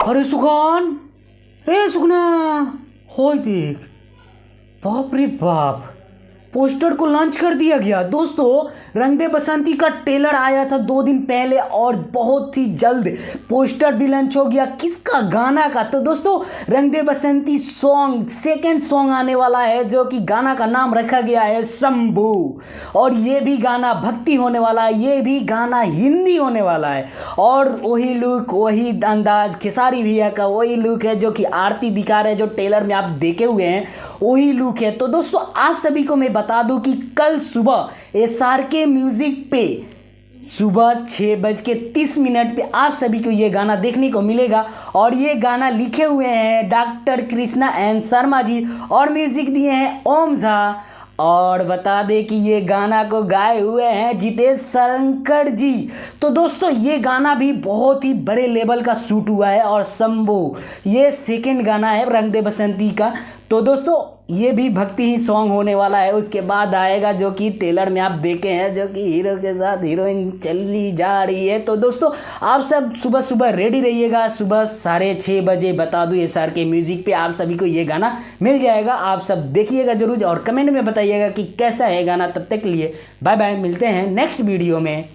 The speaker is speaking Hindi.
अरे सुखान, रे सुखना, होय देख, बाप रे बाप, पोस्टर को लॉन्च कर दिया गया। दोस्तों, रंग दे बसंती का ट्रेलर आया था 2 दिन पहले और बहुत ही जल्द पोस्टर भी लॉन्च हो गया। किसका? गाना का। तो दोस्तों, रंग दे बसंती सॉन्ग सेकंड सॉन्ग आने वाला है, जो कि गाना का नाम रखा गया है शंभू। और ये भी गाना भक्ति होने वाला है, ये भी गाना हिंदी होने वाला है। और वही लुक, वही अंदाज, खेसारी भैया का वही लुक है जो कि आरती दिखा रहे हैं, जो ट्रेलर में आप देखे हुए हैं वही लुक है। तो दोस्तों, आप सभी को मैं बता दूं कि कल सुबह SRK म्यूजिक पे सुबह 6:30 पे आप सभी को ये गाना देखने को मिलेगा। और ये गाना लिखे हुए हैं डॉक्टर कृष्णा एन शर्मा जी और म्यूजिक दिए हैं ओम झा। और बता दें कि ये गाना को गाए हुए हैं जितेश शंकर जी। तो दोस्तों, ये गाना भी बहुत ही बड़े लेवल का शूट हुआ है और शंभू ये सेकंड गाना है रंग दे बसंती का। तो दोस्तों, ये भी भक्ति ही सॉन्ग होने वाला है। उसके बाद आएगा जो कि ट्रेलर में आप देखे हैं, जो कि हीरो के साथ हीरोइन चली जा रही है। तो दोस्तों, आप सब सुबह सुबह रेडी रहिएगा। सुबह 6:30 बजे बता दूं SRK म्यूजिक पे आप सभी को ये गाना मिल जाएगा। आप सब देखिएगा जरूर और कमेंट में बताइएगा कि कैसा है गाना। तब तक के लिए बाय बाय, मिलते हैं नेक्स्ट वीडियो में।